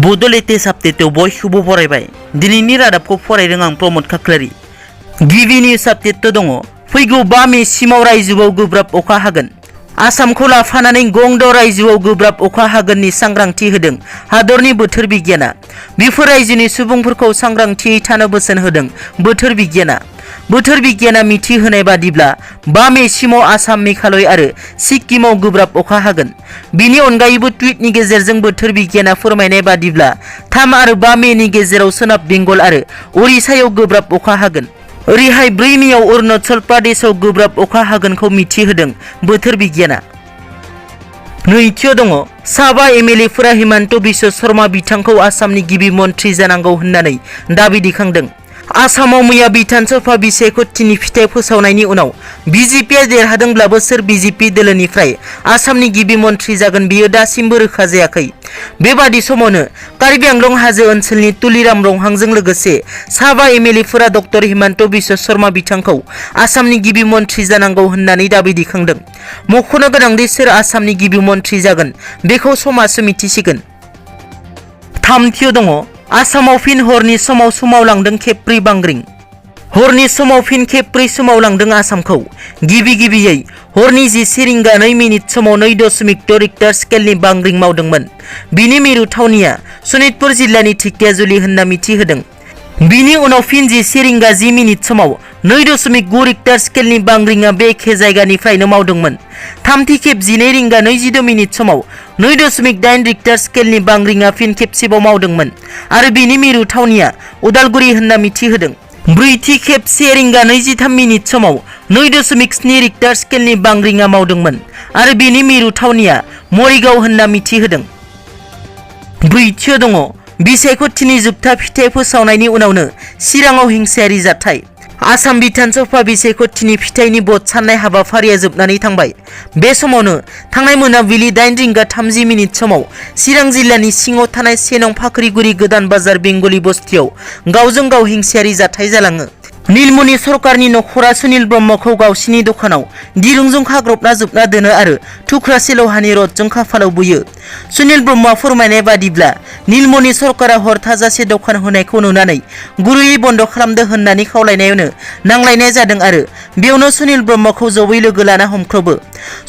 बड' लेटेस्ट आपडेटआव बयखौबो बरायबाय। दिनैनि रादाबखौ फरायदों आं प्रमद खाख्लारि। गिबि निउज आपडेट दङ। फैगौ 5 मेसिमाव रायजोआव गोब्राब अखा हागोन। आसामखौ लाफानानै गं 6 रायजोआव गोब्राब अखा हागोननि सांग्रांथि होदों हादरनि बोथोर बिगियाना। बेफोर रायजोनि सुबुंफोरखौ सांग्रांथियै थानो बोसोन होदों बोथोर बिगियाना। बोथोर बिगियाना मिथिहोनाय बादिब्ला 5 मेसिमाव आसाम, मेघालय आरो सिक्किमाव गोब्राब अखा हागोन। बिनि अनगायैबो टुइटनि गेजेरजों बोथोर बिगियाना फोरमायनाय बादिब्ला 3 आरो 5 मेनि गेजेराव सोनाब बेंगल आरो ओडिशायाव गोब्राब अखा हागोन। ओरैहाय 4 मेयाव अरुणाचल प्रदेशआव गोब्राब अखा हागोनखौ मिथिहोदों बोथोर बिगियाना। नैथियाव दङ। साबा एमएलएफोरा हिमन्त बिश्व शर्मा बिथांखौ आसामनि गिबि मन्थ्रि जानांगौ होननानै दाबि दैखांदों। आसामाव मैया बिधान सभा बिसायख'थिनि फिथाइ फोसावनायनि उनाव बिजेपिआ देरहादोंब्लाबो सोर बिजेपि दोलोनिफ्राय आसामनि गिबि मन्थ्रि जागोन बेयो दासिमबो रोखा जायाखै। बेबादि समावनो कार्बि आंलं हाजो ओनसोलनि तुलिराम रंहांजों लोगोसे साबा एमएलएफोरा डक्टर हिमन्त बिश्व शर्मा बिथांखौ आसामनि गिबि मन्थ्रि जानांगौ होननानै दाबि दैखांदों। मख'नो गोनांदि सोर आसामनि गिबि मन्थ्रि जागोन बेखौ समासो मिथिसिगोन। थामथियाव दङ। आसामाव फिन हरनि समाव सोमावलांदों खेबब्रै बांग्रिं। हरनि समाव फिन खेबब्रै सोमावलांदों आसामखौ। गिबियै हरनि 10:02 समाव 2.6 रिक्टार स्केलनि बांग्रिं मावदोंमोन। बिनि मिरु थावनिया सनितपुर जिल्लानि ढेकियाजुलि होनना मिथिहोदों। बिनि उनाव फिन 10:10 समाव 2.9 रिक्टार स्केलनि बांग्रिंआ बे एखे जायगानिफ्रायनो मावदोंमोन। थामथि खेब 12:22 समाव 2.8 रिक्टार स्केलनि बांग्रिंआ फिन खेबसेबाव मावदोंमोन आरो बिनि मिरु थावनिया उदालगुरि होनना मिथिहोदों। ब्रैथि खेब 1:23 समाव 2.7 रिक्टार स्केलनि बांग्रिंआ मावदोंमोन आरो बिनि मिरु थावनिया मरिगाव होनना मिथिहोदों। ब्रैथियाव दङ। बिसायख'थिनि जोबथा फिथाइ फोसावनायनि उनावनो चिराङाव हिंसायारि जाथाय। आसाम बिधान सभा बिसायख'थिनि फिथाइनि भट साननाय हाबाफारिया जोबनानै थांबाय। बे समावनो थांनाय मोनाबिलि 8:30 समाव चिरां जिल्लानि सिङाव थानाय 1 नं फाख्रिगुरि गोदान बाजार बेंगलि बस्तियाव गावजों गाव हिंसायारि जाथाय जालाङो। नीलमणि सरकारनि नखरा सुनिल ब्रह्मखौ गावसिनि दखानाव दिरुंजों खाग्रबना जोबना दोनो आरो थुख्रासे लहानि रडजों खाफालाव बुयो। सुनिल ब्रह्मआ फोरमायनाय बादिब्ला नीलमणि सरकारा हर थाजासे दखान होनायखौ नुनानै गुरैयै बन्द खालामदो होननानै खावलायनायावनो नांलायनाय जादों आरो बेयावनो सुनिल ब्रह्मखौ जयै लोगो लाना हमख्रबो।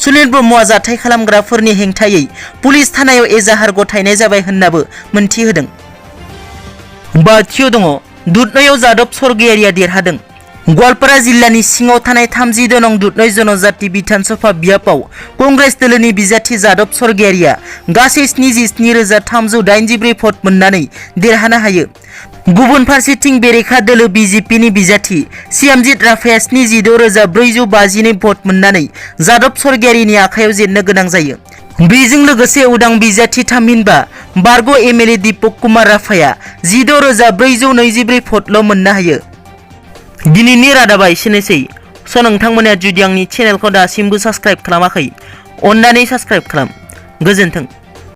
सुनिल ब्रह्मआ जाथाय खालामग्राफोरनि हेंथायै पुलिस थानायाव एजाहार गथायनाय जाबाय होननाबो मोनथिहोदों। बाथियाव दङ। दुधनैयाव जादब स्वर्गीयारिया देरहादों। गवालपारा जिल्लानि सिङाव थानाय 32 नं दुधनै जनजाति बिधान सभा बियाबाव कंग्रेस दोलोनि बिजाथि जादब स्वर्गीयारिया गासै 77,384 भट मोननानै देरहानो हायो। गुबुन फारसेथिं बेरेखा दोलो बिजेपिनि बिजाथि सियामजित राभाया 76,452 भट मोननानै जादब स्वर्गीयारिनि आखायाव जेननो गोनां जायो। बेजों लोगोसे उदां बिजाथि थामहिनबा बारग' एमएलए दीपक कुमार राभाया 16,424 भटल' मोननो हायो। दिनैनि रादाबा एसेनोसै। नोंथांमोना जुदि आंनि चेनेलखौ दासिमबो साबस्क्राइब खालामाखै अन्नानै साबस्क्राइब खालाम। गोजोन्थों।